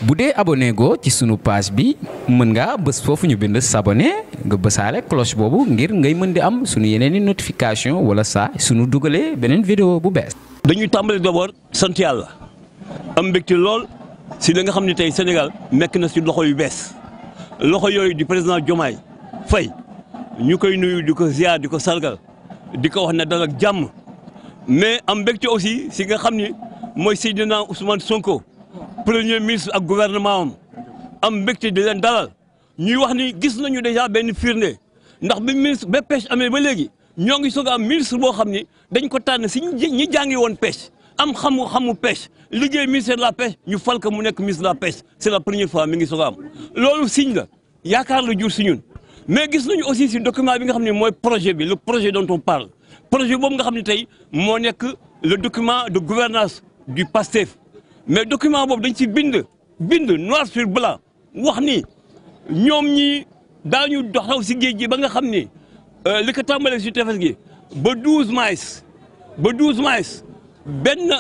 bu dee abonné go ci sunu page bi mën ngaa bës foofu ñu bind s'abonner nga bësaale cloche boobu ngir ngay mën di am sunu yeneen i notification wala saa sunu dugalee beneen vidéo bu bees. dañuy tàmbali d'abord sant yàlla am mbégte lool si li nga xam ne tey Sénégal nekk na si loxo yu bees loxo yooyu di président Diomaye Faye ñu koy nuyu di ko ziar di ko sargal di ko wax ne dal ak jàmm mais am mbégte aussi si nga xam ni mooy Seydina Ousmane Sonko. premier ministre ak gouvernement am mbégte di leen dalal ñuy wax ni gis nañu déjà benn firnde ndax bi ministre ba pêche amee ba léegi ñoo ngi soog a am ministre boo xam ni dañ ko tànn si ñi jàngi woon pêche am xamu pêche liggéey ministère de la pêche ñu fal ko mu nekk ministre de la pêche c'est la première fois mi ngi soog a am loolu signe la yaakaar la jur si ñun mais gis nañu aussi si document bi nga xam ne mooy projet bi le projet dont on parle projet boobu nga xam ne tey moo nekk le document de gouvernance du PASTEF mais document boobu dañ ci bind noir sur blanc wax ni ñoom ñi daañu doxaw si géej gi ba nga xam ni li ko tàmbalee si tefes gi ba 12 miles benn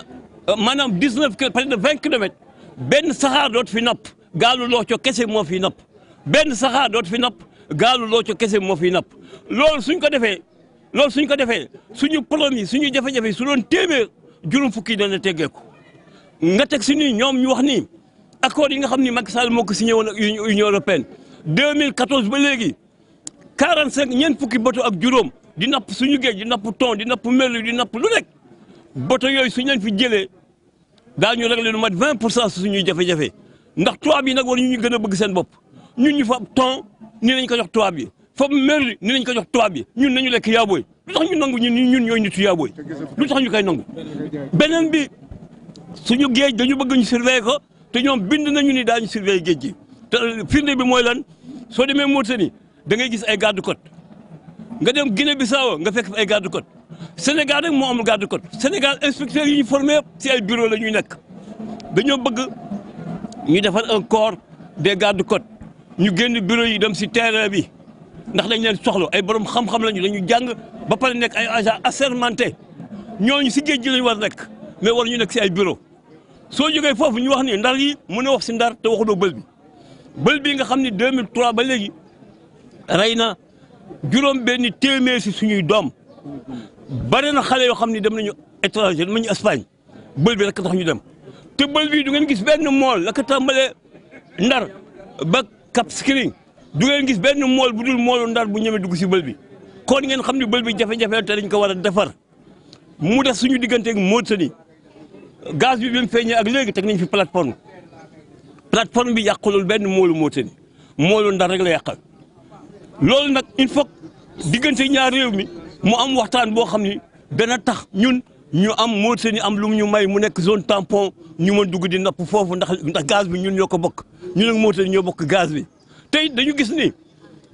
maanaam 19 près de 20 kilomètres benn saxaar doot fi napp gaalu looco kese moo fi napp benn saxaar doot fi napp gaalu looco kese moo fi napp loolu suñ ko defee suñu problème yi suñu jafe-jafe yi su doon téeméer juróom fukki dana teggeeku nga teg si nii ñoom ñu wax ni accord yi nga xam ni Macky Sall moo ko signé woon ak Union européenne 2014 ba léegi 45 ñeent fukki bateau ak juróom di napp suñu géej di napp thon di napp merlu di napp lu nekk bateau yooyu suñu leen fi jëlee daañu réglé lu mat 20% suñuy jafe-jafe ndax tubaab yi nag war ñu gën a bëgg seen bopp ñun ñu fa thon ni nañ ko jox tubaab yi fa merlu ni nañ ko jox tubaab yi ñun nañu lekk yaabooy lu tax ñu nangu ñun ñooy nitu yaabooy lu tax ñu koy nangu beneen bi suñu géej dañu bëgg ñu surveiller ko te ñoom bind nañu ni daañu surveiller géej gi te firnde bi mooy lan soo demee Mauritanie da ngay gis ay garde-côte nga dem Guinée-Bissau nga fekk ay garde-côte Sénégal rek moo amul garde-côte Sénégal inspecteurs yi ñu formé yëpp si ay bureau la ñuy nekk dañoo bëgg ñu defar un corps des garde-côtes ñu génn bureau yi dem si terrain bi ndax dañ leen soxla ay borom xam-xam lañu dañu jàng ba pare nekk ay agents assermentés ñooñu si géej gi lañu war nekk mais war ñu nekk si ay bureau soo jógee foofu ñu wax ni ndar yi mën a wax si ndar te waxuloo bël bi nga xam ni 2003 ba léegi rey na juróom benn téeméer si suñuy doom bari na xale yoo xam ni dem nañu étranger dem nañu Espagne bël bi rek tax ñu dem te bël bi du ngeen gis benn mool la ko tàmbalee ndar ba Cap Skirring du ngeen gis benn mool bu dul moolu ndar bu ñëwee dugg si bël bi kon ngeen xam ni bël bi jafe-jafe te dañ ko war a defar mu def suñu digganteeg Mauritanie gaz bi mu feeñee ak léegi teg nañ fi plateforme bi yàqulul benn moolu Mauritanie moolu ndar rek la yàqal loolu nag il faut diggante ñaar réew mi mu am waxtaan boo xam ni dana tax ñun ñu am Mauritanie am lu mu ñu may mu nekk zone tampon ñu mën dugg di napp foofu ndax gaz bi ñun ñoo ko bokk ñun ak Mauritanie ñoo bokk gaz bi tey dañu gis ni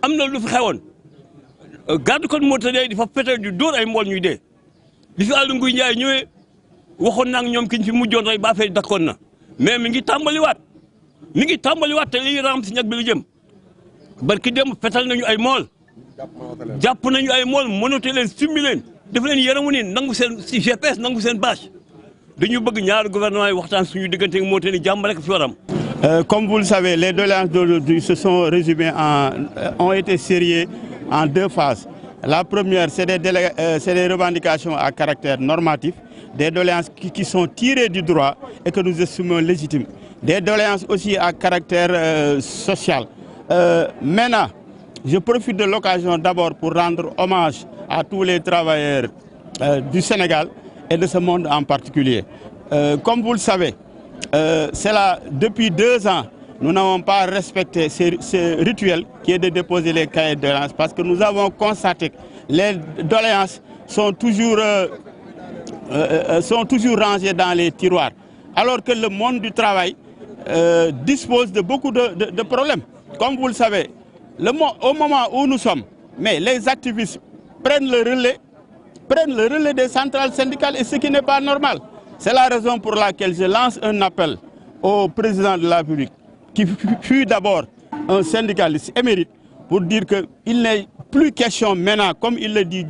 am na lu fi xewoon garde-côte Mauritanie di fa pétrole di dóor ay mool ñuy dee di fi Aly Ngouille Ndiaye ñëwee waxoon naa ak ñoom ki ñu fi mujjoon rek ba fay dakkoon na mais mi ngi tàmbaliwaat te liy raam si ñag bi la jëm barki dem fetal nañu ay mool jàpp nañu ay mool mënate leen simmi leen def leen yaramu ni nangu seen si GPS nangu seen bâche dañu bëgg ñaari gouvernement yi waxtaan suñu diggante ak Mauritanie jàmm rek fi waram. Comme vous le savez, les doléances d'aujourd'hui se sont résumées ont été sériées en deux phases. La première, c'est des revendications à caractère normatif, des doléances qui sont tirées du droit et que nous estimons légitimes. Des doléances aussi à caractère social. Maintenant, je profite de l'occasion d'abord pour rendre hommage à tous les travailleurs du Sénégal et de ce monde en particulier. Comme vous le savez, c'est là, depuis 2 ans, nous n'avons pas respecté ce rituel qui est de déposer les cahiers de doléances parce que nous avons constaté que les doléances sont toujours rangées dans les tiroirs, alors que le monde du travail dispose de beaucoup de problèmes. Comme vous le savez, au moment où nous sommes, mais les activistes prennent le relais des centrales syndicales et ce qui n'est pas normal. C'est la raison pour laquelle je lance un appel au président de la République, qui fut d'abord un syndicaliste émérite, pour dire qu'il n'est plus question maintenant, comme il le dit,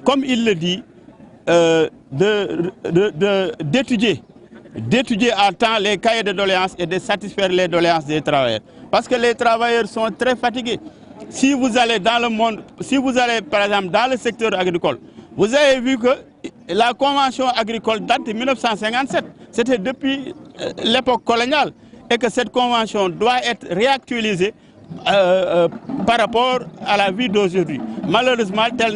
comme il le dit, d'étudier d'étudier à temps les cahiers de doléances et de satisfaire les doléances des travailleurs. Parce que les travailleurs sont très fatigués. Si vous allez dans le monde, si vous allez par exemple dans le secteur agricole, vous avez vu que la convention agricole date de 1957. C'était depuis l'époque coloniale et que cette convention doit être réactualisée par rapport à la vie d'aujourd'hui. Malheureusement, tel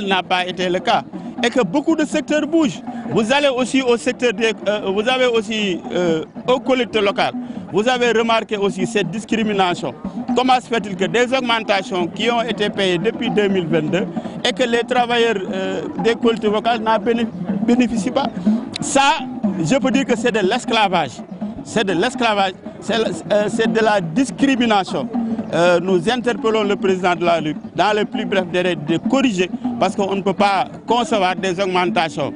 n'a pas été le cas. Et que beaucoup de secteurs bougent. Vous allez aussi au secteur vous avez aussi aux collectivités locales. Vous avez remarqué aussi cette discrimination. Comment se fait-il que des augmentations qui ont été payées depuis 2022 et que les travailleurs des collectivités locales n'en bénéficient pas? Ça, je peux dire que c'est de l'esclavage. C'est de l'esclavage, c'est de la discrimination. Nous interpellons le président de la République dans le plus bref délai de corriger parce qu'on ne peut pas concevoir des augmentations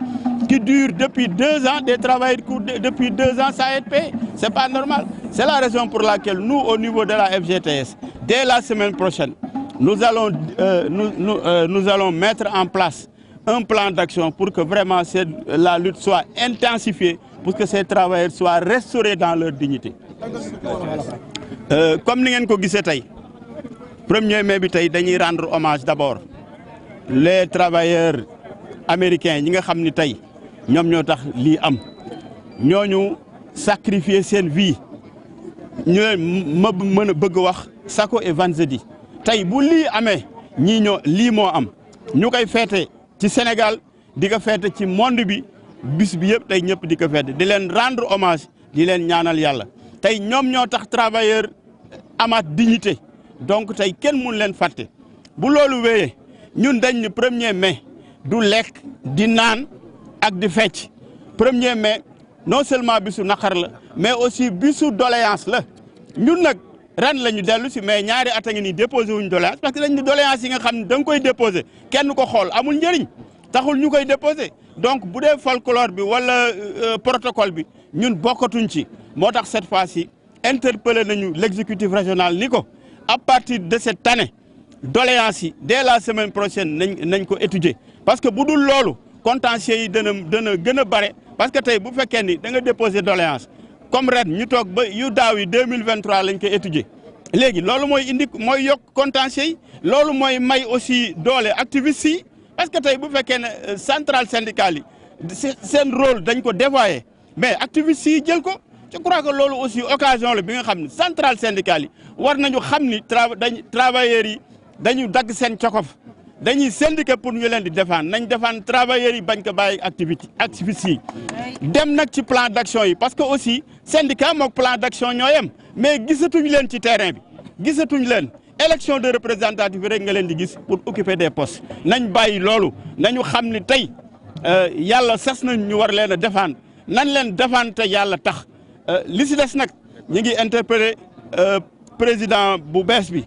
qui durent depuis 2 ans, des travailleurs depuis 2 ans sans être payés. Ce n'est pas normal. C'est la raison pour laquelle nous, au niveau de la FGTS, dès la semaine prochaine, nous allons mettre en place un plan d'action pour que vraiment la lutte soit intensifiée, pour que ces travailleurs soient restaurés dans leur dignité. Comme nous l'avons vu, 1er mai, nous rendre hommage d'abord les travailleurs américains qui ont sacrifié leur vie. Nous avons Sako et Vanzedi. Si vous avez nous avons fait au Sénégal, nous avons fait au monde, bis bi yëpp tay ñëpp di ko fedd di leen rendre hommage di leen ñaanal yàlla tey ñoom ñoo tax travailleur amaat dignité donc tey kenn mun leen fàtte bu loolu wéyee ñun dañ ni 1er mai du lekk di naan ak di fecc 1er mai non seulement bisu naqar la mais aussi bisu doléance la ñun nag ren la ñu dellu si mais ñaari at a ngi nii déposé wuñ doléance parce que dañ ni doléance yi nga xam ne da nga koy déposé kenn ko xool amul njëriñ taxul ñu koy déposé donc bu dee folklore bi wala protocole bi ñun bokkatuñ ci moo tax cette fois-ci interpellé nañu l'exécutif régional ni ko à partir de cette année doléances yi dès la semaine prochaine nañ ko étudier parce que bu dul loolu contentieux yi dana gën a bare parce que tey bu fekkee ni da nga déposer doléance comme ren ñu toog ba yu daaw yi 2023 lañ koy étudier léegi loolu mooy indi mooy yokk contentieux yi loolu mooy may aussi doole activistes yi parce que tey bu fekkee ne centrale syndicale yi seen rôle dañ ko dévoyer mais activistes yi jël ko je crois que loolu aussi occasion la bi nga xam ne centrale syndicale yi war nañu xam ni travailleurs yi dañu dagg seen cokof dañuy syndiqué pour ñu leen di défendre nañ défendre travailleurs yi bañ ko bàyyi activistes yi dem nag ci plan d'action yi parce que aussi syndicat mook plan d'action ñoo yem mais gisatuñ leen ci terrain bi gisatuñ leen élection de représentative rek nga leen di gis pour occuper des postes nañ bàyyi loolu nañu xam ni tey yàlla sas nañ ñu war leen a défendre nañ leen défendre te yàlla tax li si des nag ñu ngi interpellé président bu bees bi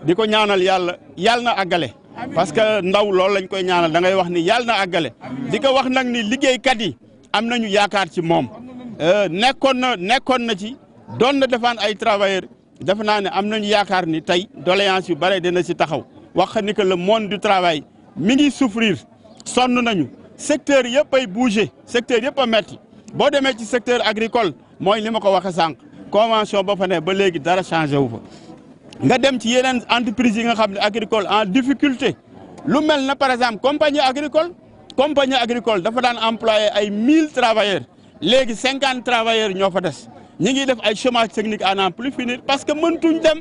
di ko ñaanal yàlla na àggale parce que ndaw loolu lañ koy ñaanal da ngay wax ni yàlla na àggale di ko wax nag ni liggéeykat yi am nañu yaakaar ci moom nekkoon na ci doon na défendre ay travailleurs defe naa ne am nañu yaakaar ni tey doléance yu bare dina ci taxaw wax ni que le monde du travail mi ngi souffrir sonn nañu secteur yëpp ay bouger secteur yëpp a metti boo demee ci secteur agricole mooy li ma ko waxee sànq convention ba fa ne ba léegi dara changé wu fa nga dem ci yeneen entreprise yi nga xam ne agricole en difficulté lu mel na par exemple compagnie agricole dafa daan employé ay 1000 travailleurs léegi 50 travailleurs ñoo fa des ñi ngi def ay chômage technique à n'en plus finir parce que mëntuñ dem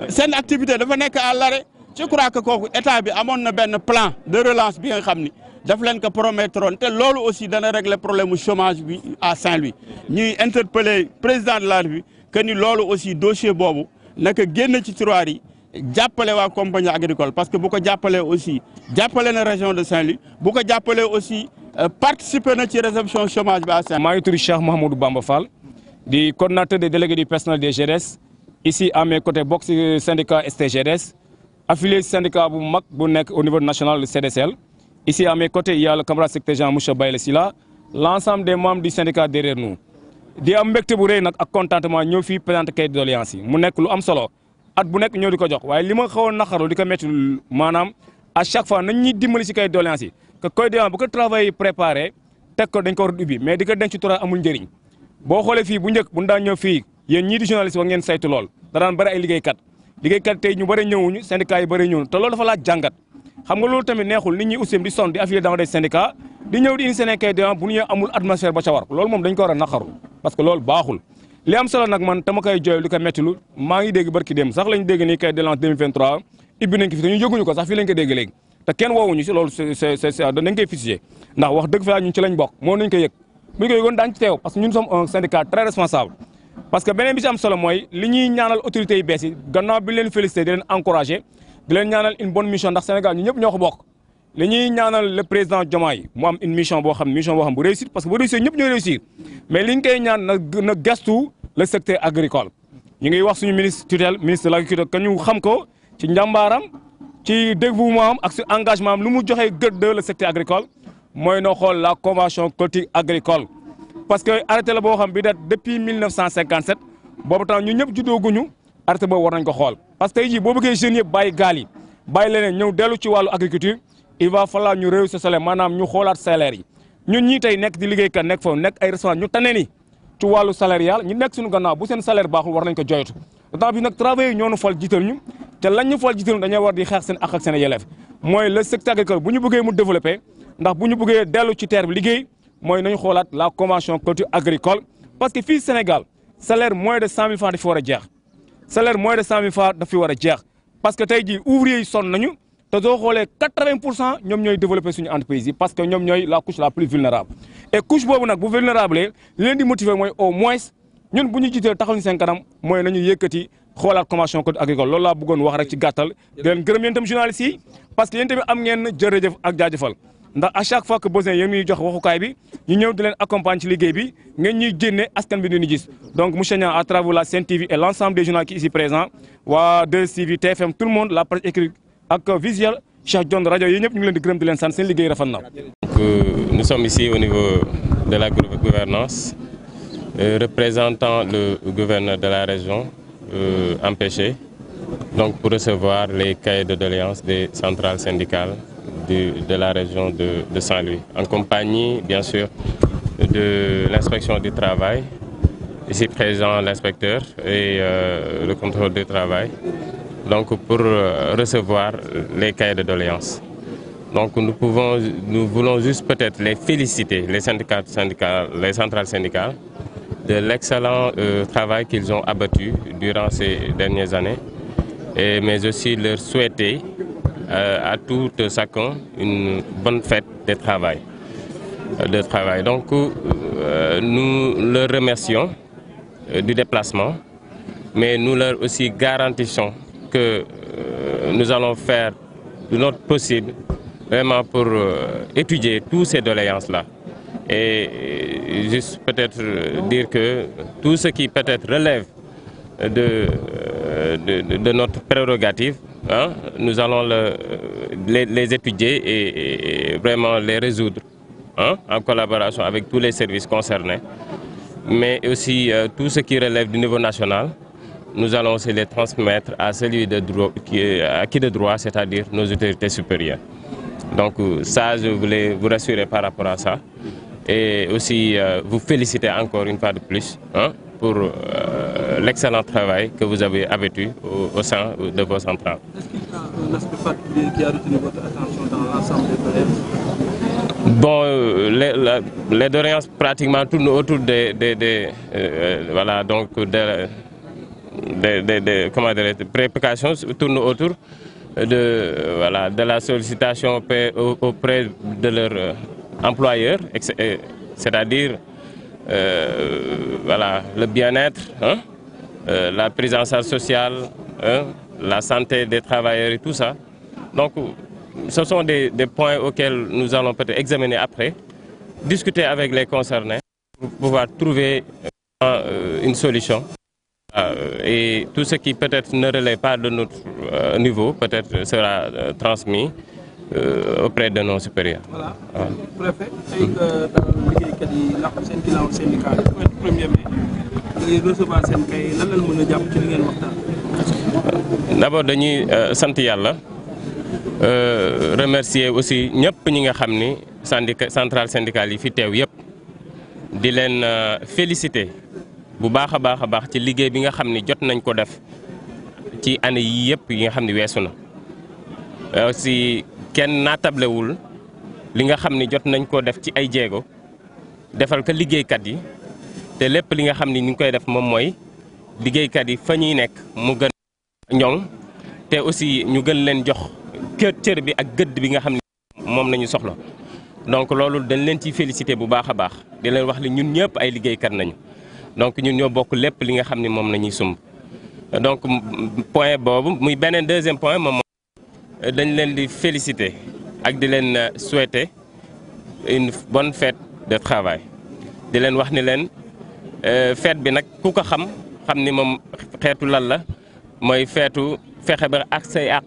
seen activité dafa nekk à l'arrêt je crois que kooku état bi amoon na benn plan de relance bi nga xam ni daf leen ko promettroon te loolu aussi dana régler problème mu chômage bi à Saint-Louis ñuy interpeller président de la République que ni loolu aussi dossier boobu naka génn ci tiroir yi jàppale waa compagnie agricole parce que bu ko jàppalee aussi jàppale na région de Saint-Louis bu ko jàppalee aussi participer na ci résorption chômage bi à Saint-Louis. maa ngi tudd Cheikh Mouhamadou Bamba Fall di coordonnateur des délégués du personnel des GDS ici à mes côtés bokk ci syndicat STGDS affilié syndicat bu mag bu nekk au niveau national le CDCL. Ici à mes côtés il y a le camarade secrétaire général monsieur Baye Sylla l'ensemble des membres du syndicat derrière nous. di am mbégte bu rëy nag ak contentement ñëw fii présenter cahier de doléances yi mu nekk lu am solo at bu nekk ñëw di ko jox waaye li ma xaw a naqaru di ko métti maanaam à chaque fois nañ ñuy dimbali si cahier de doléances yi que cahier de doléances bu ko travail préparé teg ko dañ ko war a ubbi mais di ko denc ci tura amul njëriñ boo xoolee fii bu njëkk bu ñu daan ñëw fii yéen ñii di journaliste wa ngeen saytu lool da daan bëri ay liggéeykat tey ñu bëri ñëwuñu syndicat yi bëri ñëwuñu te loolu dafa laaj jàngat xam nga loolu tamit neexul nit ñi aussi di sonn di affilié dans des syndicats di ñëw di indi seen kay bu ñu amul atmosphère ba ca war loolu moom dañ ko war a naqaru parce que loolu baaxul li am solo nag man tama koy jooy li ko mettilu maa ngi dégg barki dem sax lañ dégg nii kay de l'an 2023 ibbi nañ ko fi te ñu yëguñu ko sax fii lañ ko dégg léegi te kenn woowuñu si loolu dañ koy fusillé ndax wax dëgg fa ñun ci lañ bokk moo nañ ko yëg bu ñu ko yëgoon daañu ci teew parce que ñun sommes un syndicat très responsable parce que beneen bi ci am solo mooy li ñuy ñaanal autorités yi bees yi gannaaw bi leen félicité di leen encouragé di leen ñaanal une bonne mission ndax Sénégal ñu ñëpp ñoo ko bokk li ñuy ñaanal le président Diomaye mu am une mission boo xam bu réussir parce que bu réussir ñëpp ñooy réussir mais li ñu koy ñaan na gestu le secteur agricole ñu ngi wax suñu ministre tutelle ministre de l'agriculture que ñu xam ko ci njàmbaaram ci dévouement am ak ci engagement am lu mu joxee gëdd le secteur agricole mooy noo xool la convention collective agricole parce que arrêté la boo xam bi date depuis 1957 boobu temps ñu ñëpp juddooguñu arrêté boobu war nañ ko xool parce que tey jii boo bëggee jeunes yëpp bàyyi gaal yi bàyyi leneen ñëw dellu ci wàllu agriculture il va falloir ñu rehausser salaire maanaam ñu xoolaat salaire yi ñun ñii tey nekk di liggéeykat nekk foofu nekk ay restaurant ñu tane ni ci wàllu salarial ñu nekk suñu gannaaw bu seen salaire baaxul war nañ ko joytu temps bi nag travailleurs ñoo nu fal jiital ñu te lañ ñu fal jiital ñu dañoo war di xeex seen ak ak seen yelleef mooy le secteur agricole bu ñu bëggee mu développé ndax bu ñu bëggee dellu ci terre bi liggéey mooy nañu xoolaat la convention collective agricole parce que fii Sénégal salaire moins de 100 000 francs dafi war a jeex salaire moins de 100 000 francs dafi war a jeex parce que tey jii ouvrier yi sonn nañu te soo xoolee 80% ñoom ñooy développé suñu entreprise yi parce que ñoom ñooy la couche la plus vulnérable et couche boobu nag bu vulnérable li leen di motiver mooy au moins ñun bu ñu jiitee taxaw ñu seen kanam mooy nañu yëkkati xoolaat convention collective agricole loolu laa bëggoon wax rek ci gàttal di leen gërëm yéen tam journalistes yi parce que yéen tamit am ngeen jërëjëf ak jaajëfal ndax à chaque fois que besoin yéen ñuy jox waxukaay bi ñu ñëw di leen accompagner ci liggéey bi ngeen ñuy génne askan bi ñu gis donc monsieur Niang à travers la Sen TV et l'ensemble des journalistes ici présents waa 2STV TFM tout le monde la presse écrite ak visuel Cheikh Dione rajo yi ñëpp ñu ngi leen di gërëm di leen sant seen liggéey rafet na. Nous sommes ici au niveau de la gouvernance représentant le gouverneur de la région empêché donc pour recevoir les cahiers de doléances des centrales syndicales de la région de Saint-Louis en compagnie bien sûr de l'inspection du travail, ici présent l'inspecteur et le contrôle du travail, donc pour recevoir les cahiers de doléances. Donc nous voulons juste peut-être les féliciter, les centrales syndicales, de l'excellent travail qu'ils ont abattu durant ces dernières années, mais aussi leur souhaiter à tout chacun une bonne fête de travail. Donc nous leur remercions du déplacement, mais nous leur aussi garantissons que nous allons faire de notre possible vraiment pour étudier toutes ces doléances-là. Et juste peut-être dire que tout ce qui peut-être relève de notre prérogative, hein, nous allons les étudier et vraiment les résoudre, hein, en collaboration avec tous les services concernés. Mais aussi tout ce qui relève du niveau national, nous allons aussi les transmettre à celui de droit, acquis de droit, c'est-à-dire nos autorités supérieures. Donc ça, je voulais vous rassurer par rapport à ça. Et aussi vous féliciter encore une fois de plus, hein, pour l'excellent travail que vous avez abattu au sein de vos centrales. Est-ce qu'il y a un aspect particulier qui a retenu votre attention dans l'ensemble des doléances? Bon, les doléances pratiquement tournent autour voilà, donc des préoccupations tournent autour de la sollicitation auprès de leurs employeurs, c'est-à-dire voilà, le bien-être, hein, la prise en charge sociale, hein, la santé des travailleurs et tout ça. Donc ce sont des points auxquels nous allons peut-être examiner après, discuter avec les concernés pour pouvoir trouver une solution. Et tout ce qui peut-être ne relève pas de notre niveau peut-être sera transmis auprès de nos supérieurs. Voilà. Préfet, tey dalal liggéeykat yi ndax seen bilan syndical bi 1er mai ngay recevoir seen kay lan lañ mën a jàpp ci li ngeen waxtaan. D'abord dañuy sant yàlla remercier aussi ñëpp ñi nga xam ni centrale syndicale yi fi teew yëpp di leen féliciter bu baax a baax ci liggéey bi nga xam ni jot nañ ko def ci année yi yëpp yi nga xam ni weesu na aussi kenn naatablewul li nga xam ni jot nañ ko def ci ay jéego defal ko liggéeykat yi te lépp li nga xam ni ñu ngi koy def moom mooy liggéeykat yi fa ñuy nekk mu gën ñoŋ te aussi ñu gën leen jox cër bi ak gëdd bi nga xam ni moom nañu soxla donc loolu dañ leen ciy féliciter bu baax a baax di leen wax li ñun ñëpp ay liggéeykat nañu donc ñun ñoo bokk lépp li nga xam ni moom nañuy sumb donc point boobu muy beneen deuxième point moom dañ leen di féliciter ak di leen souhaiter une bonne fête de travail di leen wax ni leen fête bi nag ku ko xam ni moom xeetu lan la mooy feetu fexe ba ak say àq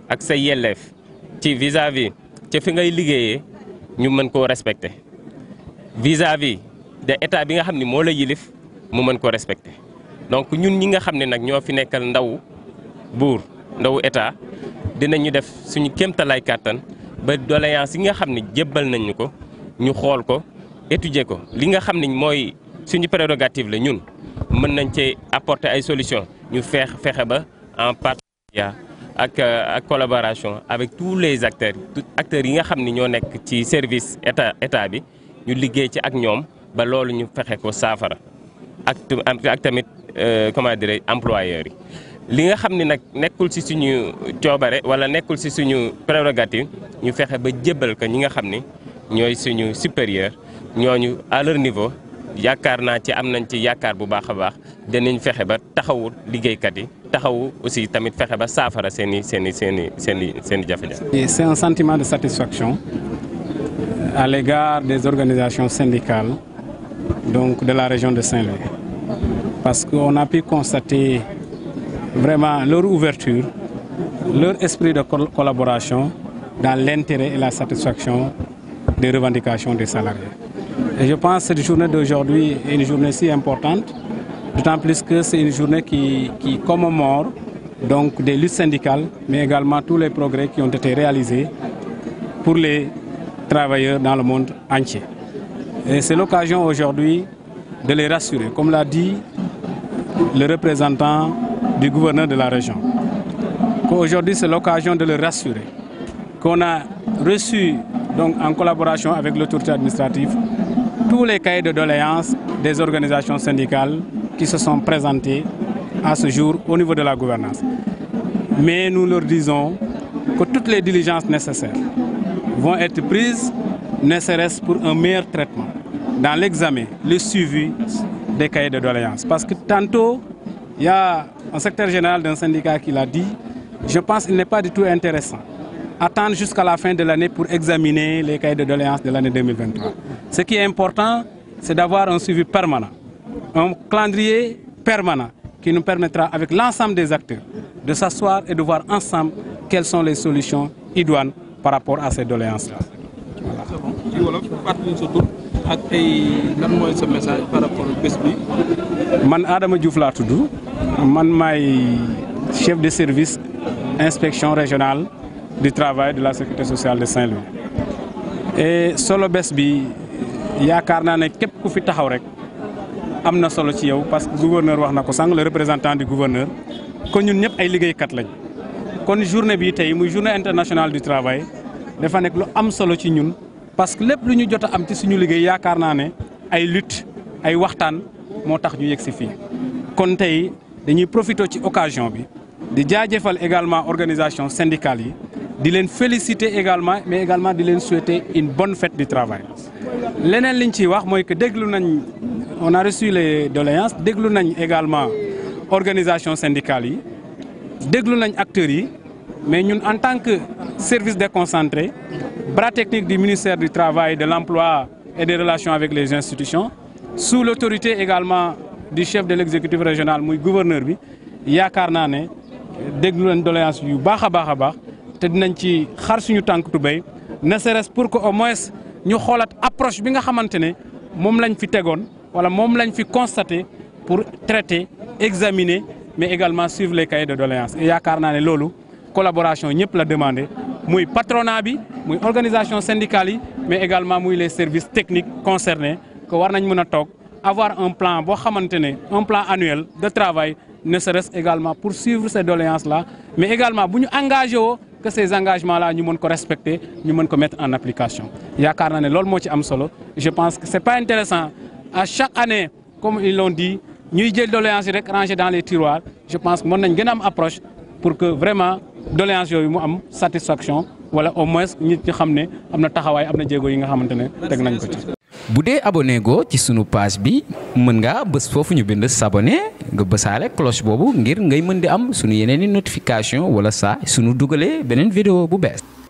ak say yelleef ci vis-à-vis ca fi ngay liggéeyee ñu mën koo respecter vis-à-vis de état bi nga xam ni moo la yilif mu mën ko respecter donc ñun ñi nga xam ne nag ñoo fi nekkal ndaw buur ndaw état dinañu def suñu kéemtalaay kàttan ba doléance yi nga xam ne jébbal nañ ñu ko ñu xool ko étudier ko li nga xam ne mooy suñu prérogative la ñun mën nañ ci apporter ay solutions ñu fexe ba en partenariat ak collaboration avec tous les acteurs yi nga xam ni ñoo nekk ci service état bi ñu liggéey ci ak ñoom ba loolu ñu fexe ko saafara ak tamit comment dire employeurs yi. li nga xam ni nag nekkul ci suñu coobare wala nekkul ci suñu prérogative ñu fexe ba jébbal ko ñi nga xam ni ñooy suñu supérieur ñooñu à leur niveau yaakaar naa ci am nañ ci yaakaar bu baax a baax dinañ fexe ba taxawu liggéeykat yi taxawu aussi tamit fexe ba saafara seen i jafe-jafe. C'est un sentiment de satisfaction à l'égard des organisations syndicales donc de la région de Saint-Louis parce qu'on a pu constater vraiment leur ouverture, leur esprit de collaboration dans l'intérêt et la satisfaction des revendications des salariés. Et je pense que cette journée d'aujourd'hui est une journée si importante, d'autant plus que c'est une journée qui commémore donc des luttes syndicales, mais également tous les progrès qui ont été réalisés pour les travailleurs dans le monde entier. Et c'est l'occasion aujourd'hui de les rassurer, comme l'a dit le représentant du gouverneur de la région. Qu'aujourd'hui, c'est l'occasion de le rassurer qu'on a reçu, donc en collaboration avec l'autorité administrative, tous les cahiers de doléances des organisations syndicales qui se sont présentés à ce jour au niveau de la gouvernance. Mais nous leur disons que toutes les diligences nécessaires vont être prises, ne serait-ce pour un meilleur traitement dans l'examen, le suivi des cahiers de doléances. Parce que tantôt, il y a un secrétaire général d'un syndicat qui l'a dit, je pense qu'il n'est pas du tout intéressant attendre jusqu'à la fin de l'année pour examiner les cahiers de doléances de l'année 2023. Ce qui est important, c'est d'avoir un suivi permanent, un calendrier permanent qui nous permettra avec l'ensemble des acteurs de s'asseoir et de voir ensemble quelles sont les solutions idoines par rapport à ces doléances-là. ak ay lan mooy sa message par rapport ak bés bi. man Adama Diouf laa tudd man maay chef de service inspection régionale du travail de la sécurité sociale de Saint-Louis. et solo bés bi yaakaar naa ne képp ku fi taxaw rek am na solo ci yow parce que gouverneur wax na ko sànq le représentant du gouverneur kon ñun ñëpp ay liggéeykat lañ kon journée bi tey muy journée internationale du travail dafa nekk lu am solo ci ñun. parce que lépp lu ñu jot a am ci suñu liggéey yaakaar naa ne ay lutte ay waxtaan moo tax ñu yegg si fii kon tey dañuy profité ci occasion bi di jaajëfal également organisation syndicale yi di leen féliciter également mais également di leen souhaiter une bonne fête du travail. leneen liñ ciy wax mooy que déglu nañ on a reçu les doléances déglu nañ également organisation syndicale yi déglu nañ acteurs yi mais ñun en tant que service déconcentré bras technique du ministère du Travail, de l'Emploi et des Relations avec les institutions, sous l'autorité également du chef de l'exécutif régional, muy gouverneur bi yaakaar naa ne déglu leen doléance yu baax a baax te dinañ ci xar suñu tànk tubéy ne serait-ce pour que au moins ñu xoolaat approche bi nga xamante ne moom lañ fi tegoon wala moom lañ fi constaté pour traiter, examiner mais également suivre les cahiers de doléances. Et yaakaar naa ne loolu collaboration ñëpp la demandé. muy patronat bi muy organisation syndicale yi mais également muy les services techniques concernés que war nañ mën a toog avoir un plan boo xamante ne un plan annuel de travail ne serait-ce également pour suivre ces doléances-là mais également bu ñu engagé woo que ces engagements-là ñu mën ko respecter ñu mën ko mettre en application yaakaar naa ne loolu moo ci am solo je pense que c'est pas intéressant à chaque année comme ils l'ont dit ñuy jël doléances yi rek ranger dans les tiroirs je pense que mën nañ gën a am approche pour que vraiment doléances yooyu mu am satisfaction wala au moins nit ñi xam ne am na taxawaay am na jéego yi nga xamante ne teg nañ ko ci. bu dee abonné go ci sunu page bi mën ngaa bës foofu ñu bind s'abonner nga bësaale cloche boobu ngir ngay mën di am sunu yeneen i notification wala saa sunu dugalee beneen vidéo bu bees.